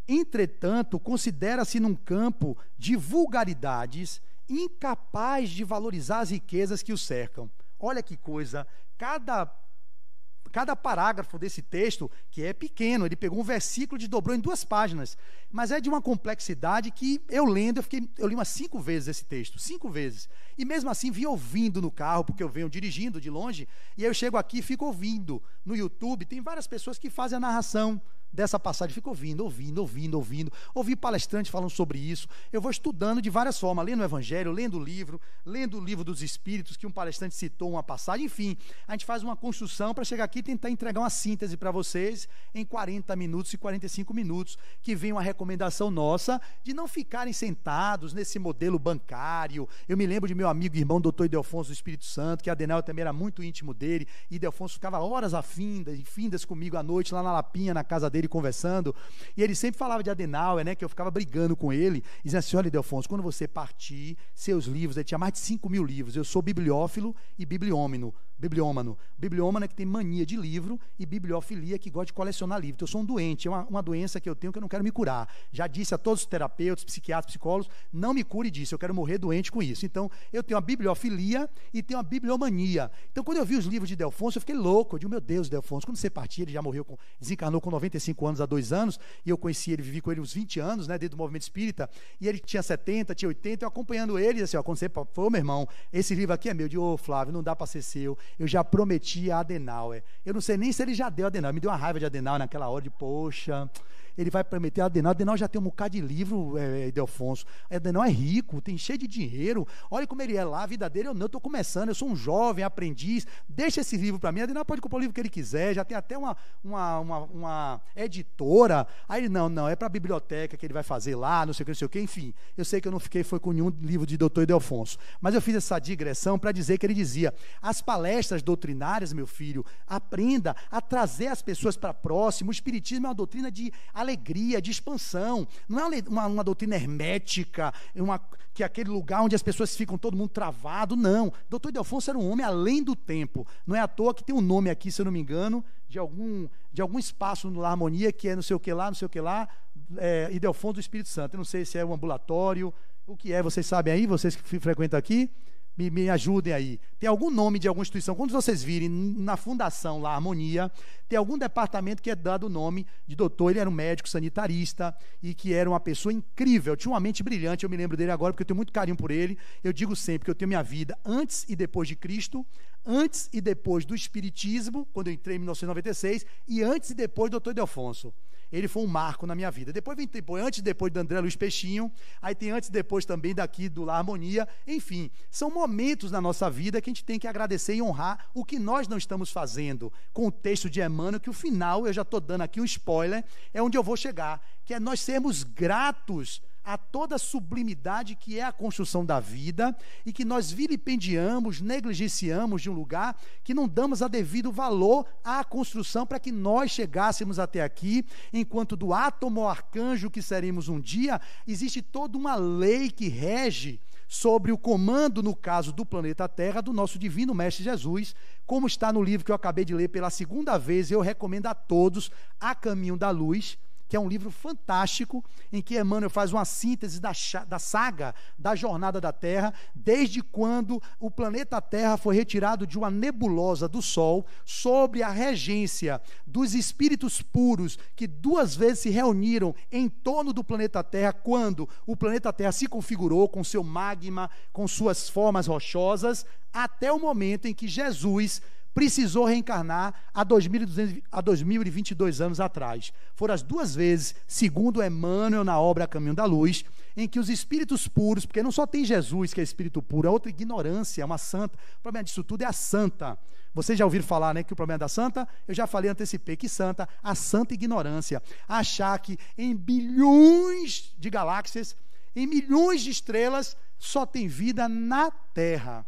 Entretanto, considera-se num campo de vulgaridades, incapaz de valorizar as riquezas que o cercam. Olha que coisa, cada parágrafo desse texto, que é pequeno, ele pegou um versículo e dobrou em 2 páginas, mas é de uma complexidade que eu lendo, eu li umas 5 vezes esse texto, 5 vezes, e mesmo assim vim ouvindo no carro, porque eu venho dirigindo de longe, e aí eu chego aqui e fico ouvindo. No YouTube tem várias pessoas que fazem a narração dessa passagem, fico ouvindo. Ouvi palestrantes falando sobre isso. Eu vou estudando de várias formas, lendo o Evangelho, lendo o livro dos Espíritos, que um palestrante citou uma passagem. Enfim, a gente faz uma construção para chegar aqui e tentar entregar uma síntese para vocês em 40 minutos e 45 minutos, que vem uma recomendação nossa de não ficarem sentados nesse modelo bancário. Eu me lembro de meu amigo e irmão Dr. Ildefonso do Espírito Santo, que Adenauer também era muito íntimo dele, e Ildefonso ficava horas a findas comigo à noite, lá na Lapinha, na casa dele, conversando, e ele sempre falava de Adenauer, né, que eu ficava brigando com ele, e dizia assim: olha, Ildefonso, quando você partir, seus livros, ele tinha mais de 5.000 livros, eu sou bibliófilo e bibliômano. Bibliômano é que tem mania de livro, e bibliofilia que gosta de colecionar livros. Então, eu sou um doente, é uma doença que eu tenho que eu não quero me curar. Já disse a todos os terapeutas, psiquiatras, psicólogos: não me cure disso, eu quero morrer doente com isso. Então, eu tenho a bibliofilia e tenho a bibliomania. Então, quando eu vi os livros de Ildefonso, eu fiquei louco. Eu digo: meu Deus, Ildefonso, quando você partir, ele já desencarnou com 95 anos há 2 anos, e eu conheci ele, vivi com ele uns 20 anos, né, dentro do movimento espírita, e ele tinha 70, tinha 80, eu acompanhando ele, assim, ó, quando você for, meu irmão, esse livro aqui é meu. Eu digo: ô, Flávio, não dá para ser seu. Eu já prometi a Adenauer. Eu não sei nem se ele já deu a Adenauer. Me deu uma raiva de Adenauer naquela hora, de poxa, ele vai prometer a Adenauer. Adenauer já tem um bocado de livro, Ildefonso. Adenauer é rico, tem cheio de dinheiro. Olha como ele é lá, a vida dele. Eu não, estou começando, eu sou um jovem aprendiz. Deixa esse livro para mim. Adenauer pode comprar o livro que ele quiser, já tem até uma editora. Aí ele: não, é para a biblioteca que ele vai fazer lá, não sei o que. Enfim, eu sei que eu não fiquei com nenhum livro de Dr. Ildefonso. Mas eu fiz essa digressão para dizer que ele dizia: as palestras doutrinárias, meu filho, aprenda a trazer as pessoas para próximo. O Espiritismo é uma doutrina de alegria, de expansão. Não é uma doutrina hermética, que é aquele lugar onde as pessoas ficam todo mundo travado. Não. Dr. Ildefonso era um homem além do tempo. Não é à toa que tem um nome aqui, se eu não me engano, de algum espaço no Harmonia, que é não sei o que lá, Ildefonso do Espírito Santo. Eu não sei se é um ambulatório, o que é, vocês sabem aí, vocês que frequentam aqui? Me ajudem aí. Tem algum nome de alguma instituição? Quando vocês virem na fundação lá, Harmonia, tem algum departamento que é dado o nome de doutor. Ele era um médico sanitarista e que era uma pessoa incrível, tinha uma mente brilhante. Eu me lembro dele agora porque eu tenho muito carinho por ele. Eu digo sempre que eu tenho minha vida antes e depois de Cristo, antes e depois do Espiritismo, quando eu entrei em 1996, e antes e depois do Dr. Ildefonso. Ele foi um marco na minha vida. Depois vem antes e depois do André Luiz Peixinho, aí tem antes e depois também daqui do Lar Harmonia. Enfim, são momentos na nossa vida que a gente tem que agradecer e honrar o que nós não estamos fazendo. Com o texto de Emmanuel, que o final, eu já estou dando aqui um spoiler, é onde eu vou chegar, que é nós sermos gratos a toda a sublimidade que é a construção da vida, e que nós vilipendiamos, negligenciamos de um lugar, que não damos a devido valor à construção para que nós chegássemos até aqui, enquanto do átomo ao arcanjo que seremos um dia, existe toda uma lei que rege sobre o comando, no caso do planeta Terra, do nosso divino Mestre Jesus, como está no livro que eu acabei de ler pela 2ª vez. Eu recomendo a todos A Caminho da Luz, que é um livro fantástico, em que Emmanuel faz uma síntese da saga da jornada da Terra, desde quando o planeta Terra foi retirado de uma nebulosa do Sol, sob a regência dos espíritos puros, que 2 vezes se reuniram em torno do planeta Terra, quando o planeta Terra se configurou com seu magma, com suas formas rochosas, até o momento em que Jesus precisou reencarnar há 2022 anos atrás. Foram as 2 vezes, segundo Emmanuel na obra A Caminho da Luz, em que os espíritos puros, porque não só tem Jesus que é espírito puro, é outra ignorância, é uma santa. O problema disso tudo é a santa. Vocês já ouviram falar, né, que o problema da santa? Eu já falei, antecipei, que santa, a santa ignorância. Achar que em bilhões de galáxias, em milhões de estrelas, só tem vida na Terra.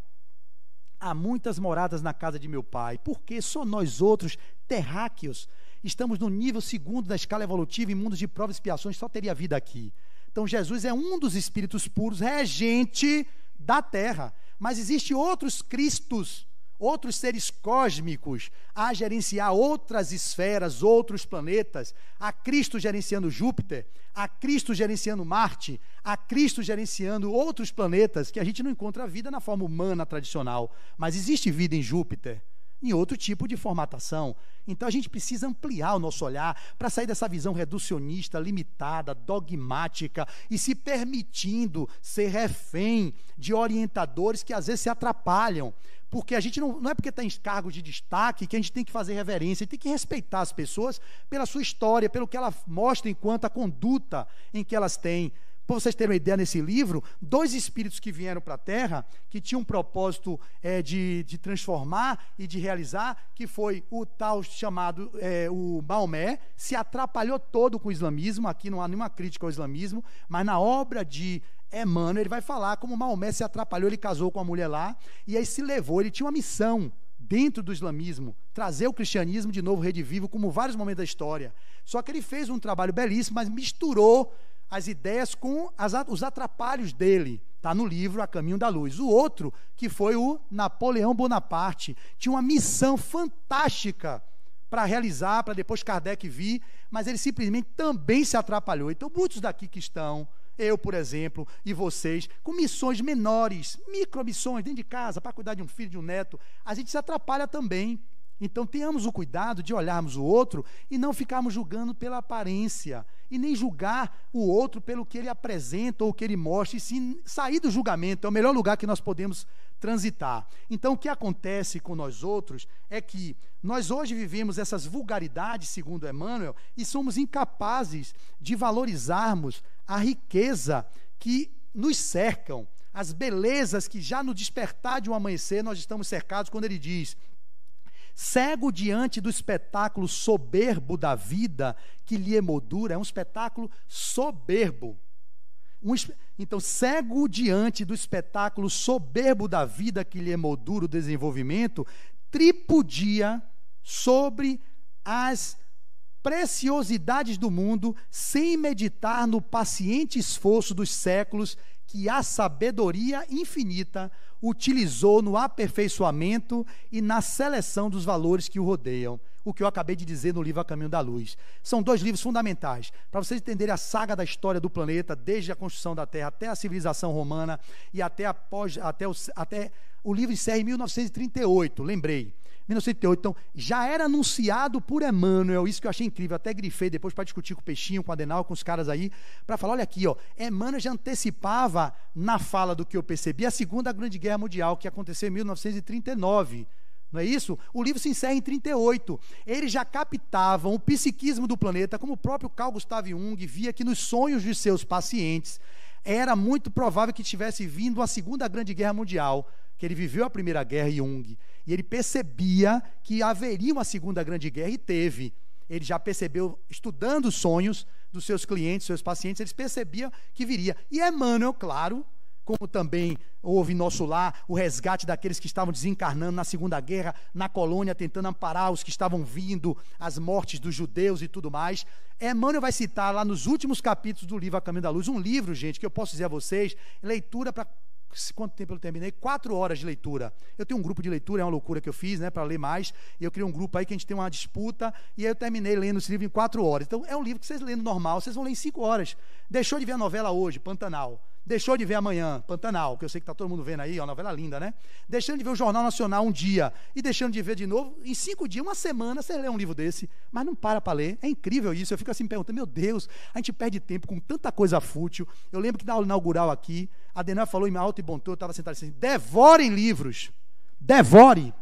Há muitas moradas na casa de meu pai, porque só nós outros, terráqueos, estamos no nível 2º da escala evolutiva, em mundos de provas e expiações, só teria vida aqui. Então Jesus é um dos espíritos puros, regente da Terra. Mas existem outros Cristos, outros seres cósmicos a gerenciar outras esferas, outros planetas. Há Cristo gerenciando Júpiter, há Cristo gerenciando Marte, há Cristo gerenciando outros planetas que a gente não encontra vida na forma humana tradicional. Mas existe vida em Júpiter, em outro tipo de formatação. Então a gente precisa ampliar o nosso olhar para sair dessa visão reducionista, limitada, dogmática e se permitindo ser refém de orientadores que às vezes se atrapalham. Porque a gente não é porque está em cargo de destaque que a gente tem que fazer reverência, tem que respeitar as pessoas pela sua história, pelo que ela mostra enquanto a conduta em que elas têm. Para vocês terem uma ideia, nesse livro, 2 espíritos que vieram para a Terra, que tinham um propósito de transformar e de realizar, que foi o tal chamado, o Maomé, se atrapalhou todo com o islamismo. Aqui não há nenhuma crítica ao islamismo, mas na obra de Emmanuel, ele vai falar como Maomé se atrapalhou, ele casou com uma mulher lá, e aí se levou, ele tinha uma missão dentro do islamismo, trazer o cristianismo de novo redivivo, como vários momentos da história. Só que ele fez um trabalho belíssimo, mas misturou as ideias com os atrapalhos dele. Está no livro A Caminho da Luz. O outro, que foi o Napoleão Bonaparte, tinha uma missão fantástica para realizar, para depois Kardec vir, mas ele simplesmente também se atrapalhou. Então, muitos daqui que estão, eu, por exemplo, e vocês, com missões menores, micromissões dentro de casa, para cuidar de um filho, de um neto, a gente se atrapalha também. Então, tenhamos o cuidado de olharmos o outro e não ficarmos julgando pela aparência, e nem julgar o outro pelo que ele apresenta ou o que ele mostra, e sim sair do julgamento. É o melhor lugar que nós podemos transitar. Então, o que acontece com nós outros é que nós hoje vivemos essas vulgaridades, segundo Emmanuel, e somos incapazes de valorizarmos a riqueza que nos cercam, as belezas que já no despertar de um amanhecer nós estamos cercados, quando ele diz: cego diante do espetáculo soberbo da vida que lhe emoldura. É um espetáculo soberbo. Então, cego diante do espetáculo soberbo da vida que lhe emoldura o desenvolvimento, tripudia sobre as preciosidades do mundo, sem meditar no paciente esforço dos séculos que a sabedoria infinita utilizou no aperfeiçoamento e na seleção dos valores que o rodeiam. O que eu acabei de dizer no livro A Caminho da Luz. São 2 livros fundamentais para vocês entenderem a saga da história do planeta, desde a construção da Terra até a civilização romana e até o livro encerra em 1938, lembrei. 1938, então, já era anunciado por Emmanuel, isso que eu achei incrível, até grifei depois para discutir com o Peixinho, com o Adenal, com os caras aí, para falar, olha aqui, ó, Emmanuel já antecipava na fala do que eu percebi a Segunda Grande Guerra Mundial, que aconteceu em 1939, não é isso? O livro se encerra em 38. Eles já captavam o psiquismo do planeta, como o próprio Carl Gustav Jung via que nos sonhos de seus pacientes era muito provável que tivesse vindo a Segunda Grande Guerra Mundial, que ele viveu a Primeira Guerra, Jung, e ele percebia que haveria uma Segunda Grande Guerra, e teve. Ele já percebeu, estudando os sonhos dos seus clientes, seus pacientes, eles percebiam que viria. E Emmanuel, claro, como também houve em nosso lar o resgate daqueles que estavam desencarnando na Segunda Guerra, na colônia, tentando amparar os que estavam vindo, as mortes dos judeus e tudo mais. Emmanuel vai citar lá nos últimos capítulos do livro A Caminho da Luz, um livro, gente, que eu posso dizer a vocês, leitura para... Quanto tempo eu terminei? 4 horas de leitura. Eu tenho um grupo de leitura, é uma loucura que eu fiz, né, para ler mais, e eu criei um grupo aí que a gente tem uma disputa, e aí eu terminei lendo esse livro em 4 horas. Então, é um livro que vocês lendo normal, vocês vão ler em 5 horas. Deixou de ver a novela hoje, Pantanal. Deixou de ver amanhã, Pantanal, que eu sei que está todo mundo vendo aí, ó, novela linda, né? Deixando de ver o Jornal Nacional um dia, e deixando de ver de novo, em 5 dias, uma semana, você lê um livro desse, mas não para ler. É incrível isso. Eu fico assim me perguntando, meu Deus, a gente perde tempo com tanta coisa fútil. Eu lembro que na aula inaugural aqui, a Adenal falou em alto e bom tom, eu estava sentado assim, devorem livros, devore.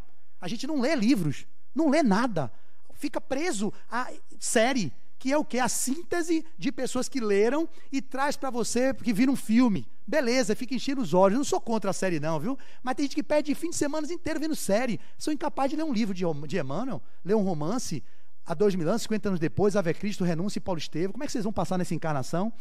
A gente não lê livros, não lê nada. Fica preso à série, que é o quê? A síntese de pessoas que leram e traz para você, que vira um filme. Beleza, fica enchendo os olhos. Eu não sou contra a série não, viu? Mas tem gente que perde fim de semana inteiro vendo série. São incapazes de ler um livro de Emmanuel, ler um romance, há 2000 anos, 50 anos depois, Ave Cristo, Renúncia e Paulo Estevam. Como é que vocês vão passar nessa encarnação?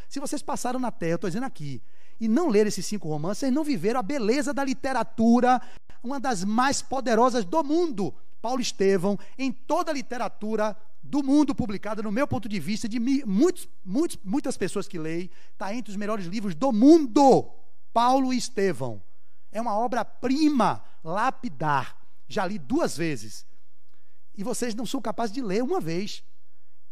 Se vocês passaram na Terra, eu estou dizendo aqui, e não leram esses 5 romances, vocês não viveram a beleza da literatura, uma das mais poderosas do mundo. Paulo Estevam, em toda a literatura do mundo publicada, no meu ponto de vista, de muitas pessoas que leem, está entre os melhores livros do mundo. Paulo e Estevão. É uma obra-prima, lapidar. Já li 2 vezes. E vocês não são capazes de ler uma vez.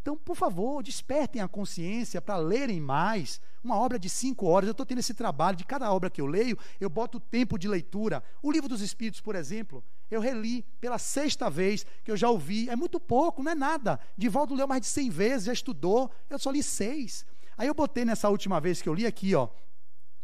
Então, por favor, despertem a consciência para lerem mais. Uma obra de 5 horas, eu estou tendo esse trabalho, de cada obra que eu leio, eu boto o tempo de leitura. O Livro dos Espíritos, por exemplo, eu reli pela 6ª vez, que eu já ouvi. É muito pouco, não é nada. Divaldo leu mais de 100 vezes, já estudou, eu só li 6. Aí eu botei nessa última vez que eu li aqui, ó.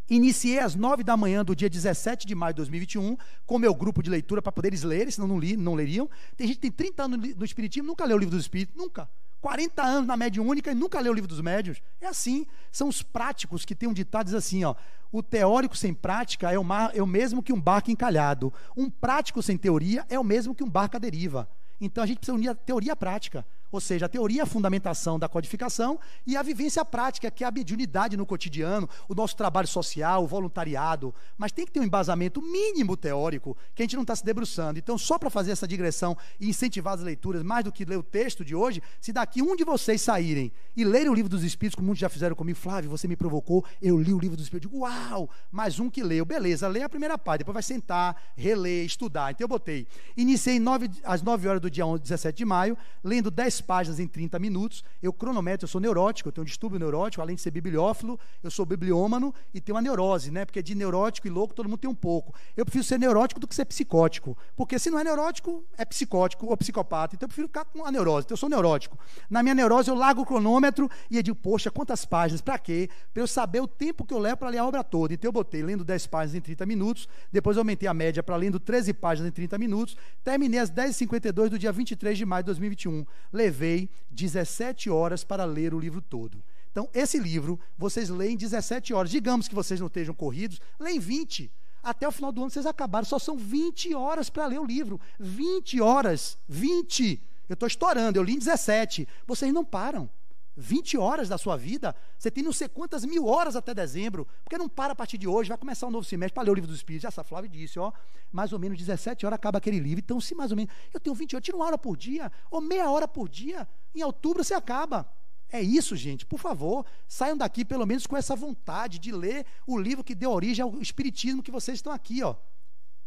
Iniciei às 9 da manhã do dia 17 de maio de 2021, com meu grupo de leitura para poder eles lerem, senão não leriam. Tem gente que tem 30 anos no Espiritismo, nunca leu o Livro dos Espíritos, nunca. 40 anos na mediúnica e nunca leu o Livro dos Médiuns. É assim, são os práticos que têm um ditado, diz assim, ó, o teórico sem prática é o mesmo que um barco encalhado. Um prático sem teoria é o mesmo que um barco à deriva. Então a gente precisa unir a teoria à prática. Ou seja, a teoria é a fundamentação da codificação e a vivência prática, que é a mediunidade no cotidiano, o nosso trabalho social, o voluntariado. Mas tem que ter um embasamento mínimo teórico, que a gente não está se debruçando. Então, só para fazer essa digressão e incentivar as leituras, mais do que ler o texto de hoje, se daqui um de vocês saírem e lerem o Livro dos Espíritos, como muitos já fizeram comigo, Flávio, você me provocou, eu li o Livro dos Espíritos, eu digo, uau, mais um que leu. Beleza, lê a primeira parte, depois vai sentar, reler, estudar. Então eu botei. Iniciei às 9 horas do dia 17 de maio, lendo 10 páginas em 30 minutos, eu cronometro, eu sou neurótico, eu tenho um distúrbio neurótico, além de ser bibliófilo, eu sou bibliômano e tenho uma neurose, né? Porque de neurótico e louco todo mundo tem um pouco. Eu prefiro ser neurótico do que ser psicótico, porque se não é neurótico, é psicótico ou psicopata, então eu prefiro ficar com a neurose, então eu sou neurótico. Na minha neurose eu largo o cronômetro e eu digo, poxa, quantas páginas, para quê? Para eu saber o tempo que eu levo para ler a obra toda. Então eu botei lendo 10 páginas em 30 minutos, depois eu aumentei a média para lendo 13 páginas em 30 minutos, terminei às 10h52 do dia 23 de maio de 2021. Levei 17 horas para ler o livro todo. Então, esse livro, vocês leem 17 horas. Digamos que vocês não estejam corridos, leem 20. Até o final do ano vocês acabaram. Só são 20 horas para ler o livro. 20 horas. 20. Eu estou estourando, eu li em 17. Vocês não param. 20 horas da sua vida, você tem não sei quantas 1000 horas até dezembro, porque não para a partir de hoje, vai começar um novo semestre para ler o Livro dos Espíritos. Essa Flávia disse, ó, mais ou menos 17 horas acaba aquele livro, então se mais ou menos, eu tenho 20 horas, tira 1 hora por dia, ou meia hora por dia, em outubro você acaba. É isso, gente, por favor, saiam daqui pelo menos com essa vontade de ler o livro que deu origem ao Espiritismo que vocês estão aqui, ó,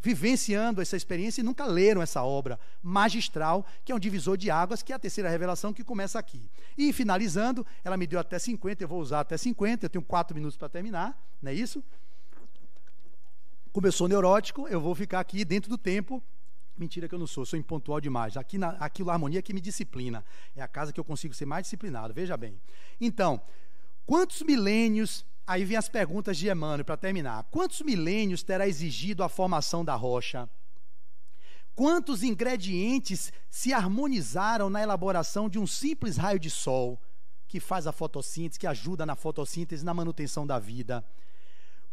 vivenciando essa experiência e nunca leram essa obra magistral, que é um divisor de águas, que é a terceira revelação que começa aqui. E finalizando, ela me deu até 50, eu vou usar até 50, eu tenho 4 minutos para terminar, não é isso? Como eu sou neurótico, eu vou ficar aqui dentro do tempo. Mentira que eu não sou impontual demais. Aqui a harmonia que me disciplina. É a casa que eu consigo ser mais disciplinado, veja bem. Então, quantos milênios... Aí vem as perguntas de Emmanuel para terminar. Quantos milênios terá exigido a formação da rocha? Quantos ingredientes se harmonizaram na elaboração de um simples raio de sol que faz a fotossíntese, que ajuda na fotossíntese e na manutenção da vida?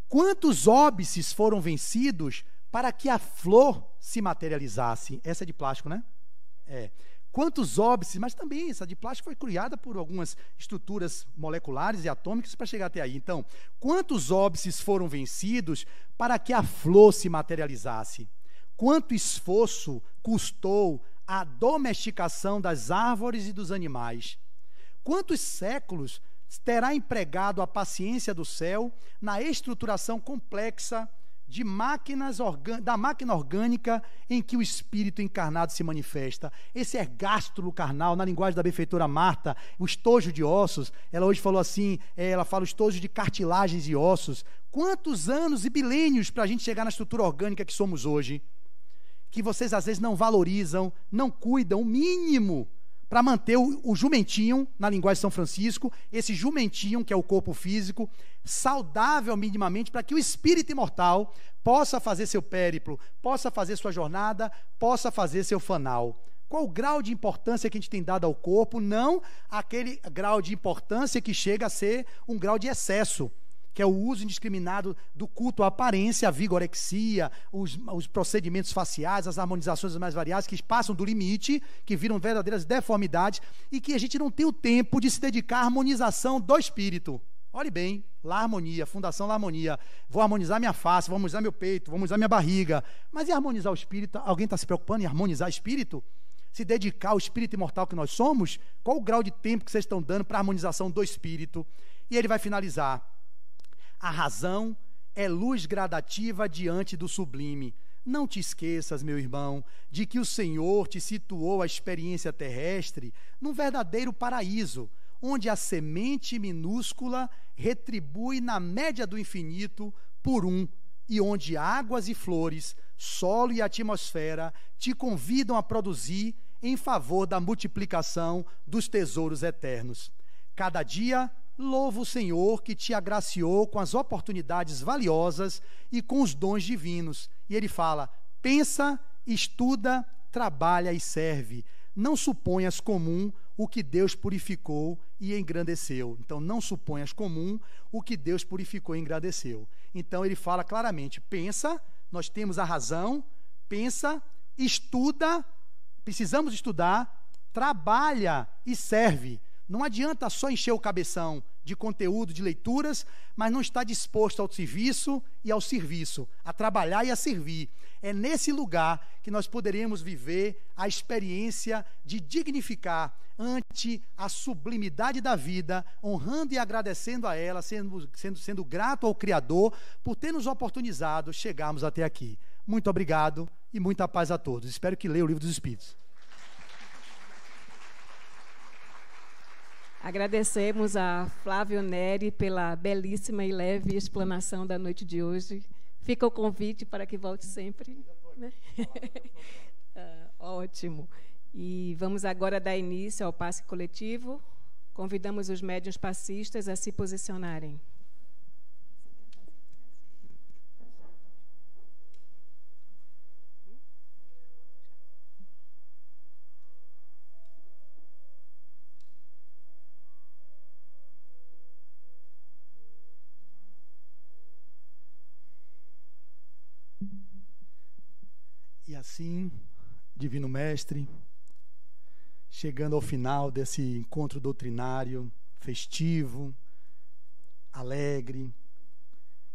Quantos óbices foram vencidos para que a flor se materializasse? Essa é de plástico, né? É. Quantos óbices, mas também essa de plástico foi criada por algumas estruturas moleculares e atômicas para chegar até aí. Então, quantos óbices foram vencidos para que a flor se materializasse? Quanto esforço custou a domesticação das árvores e dos animais? Quantos séculos terá empregado a paciência do céu na estruturação complexa de da máquina orgânica em que o espírito encarnado se manifesta? Esse ergástulo carnal, na linguagem da benfeitora Marta, o estojo de ossos, ela hoje falou assim, ela fala o estojo de cartilagens e ossos. Quantos anos e milênios para a gente chegar na estrutura orgânica que somos hoje? Que vocês às vezes não valorizam, não cuidam o mínimo para manter o jumentinho, na linguagem de São Francisco, esse jumentinho, que é o corpo físico, saudável minimamente, para que o espírito imortal possa fazer seu périplo, possa fazer sua jornada, possa fazer seu fanal. Qual o grau de importância que a gente tem dado ao corpo? Não aquele grau de importância que chega a ser um grau de excesso, que é o uso indiscriminado do culto à aparência, a vigorexia, os procedimentos faciais, as harmonizações mais variadas, que passam do limite, que viram verdadeiras deformidades, e que a gente não tem o tempo de se dedicar à harmonização do espírito. Olhe bem, Larmonia, Fundação Larmonia. Vou harmonizar minha face, vou harmonizar meu peito, vou harmonizar minha barriga. Mas e harmonizar o espírito? Alguém está se preocupando em harmonizar o espírito? Se dedicar ao espírito imortal que nós somos? Qual o grau de tempo que vocês estão dando para a harmonização do espírito? E ele vai finalizar. A razão é luz gradativa diante do sublime. Não te esqueças, meu irmão, de que o Senhor te situou a experiência terrestre num verdadeiro paraíso, onde a semente minúscula retribui na média do infinito por um, e onde águas e flores, solo e atmosfera te convidam a produzir em favor da multiplicação dos tesouros eternos. Cada dia, louva o Senhor que te agraciou com as oportunidades valiosas e com os dons divinos. E ele fala, pensa, estuda, trabalha e serve. Não suponhas comum o que Deus purificou e engrandeceu. Então, não suponhas comum o que Deus purificou e engrandeceu. Então, ele fala claramente, pensa, nós temos a razão, pensa, estuda, precisamos estudar, trabalha e serve. Não adianta só encher o cabeção de conteúdo, de leituras, mas não está disposto ao serviço e ao serviço, a trabalhar e a servir. É nesse lugar que nós poderemos viver a experiência de dignificar ante a sublimidade da vida, honrando e agradecendo a ela, sendo grato ao Criador por ter nos oportunizado chegarmos até aqui. Muito obrigado e muita paz a todos. Espero que leiam o Livro dos Espíritos. Agradecemos a Flávio Neri pela belíssima e leve explanação da noite de hoje. Fica o convite para que volte sempre. Né? Ótimo. E vamos agora dar início ao passe coletivo. Convidamos os médiuns passistas a se posicionarem. E assim, Divino Mestre, chegando ao final desse encontro doutrinário, festivo, alegre,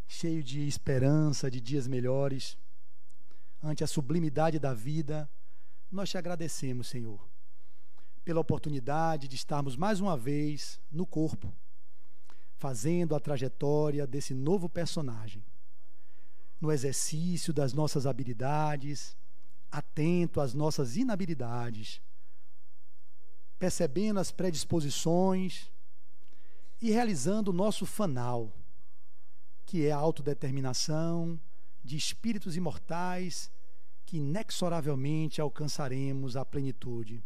cheio de esperança, de dias melhores, ante a sublimidade da vida, nós te agradecemos, Senhor, pela oportunidade de estarmos mais uma vez no corpo, fazendo a trajetória desse novo personagem, no exercício das nossas habilidades, atento às nossas inabilidades, percebendo as predisposições e realizando o nosso fanal, que é a autodeterminação de espíritos imortais que inexoravelmente alcançaremos a plenitude.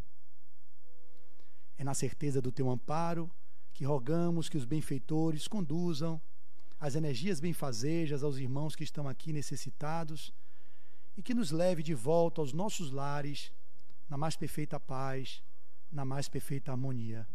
É na certeza do teu amparo que rogamos que os benfeitores conduzam as energias benfazejas aos irmãos que estão aqui necessitados e que nos leve de volta aos nossos lares na mais perfeita paz, na mais perfeita harmonia.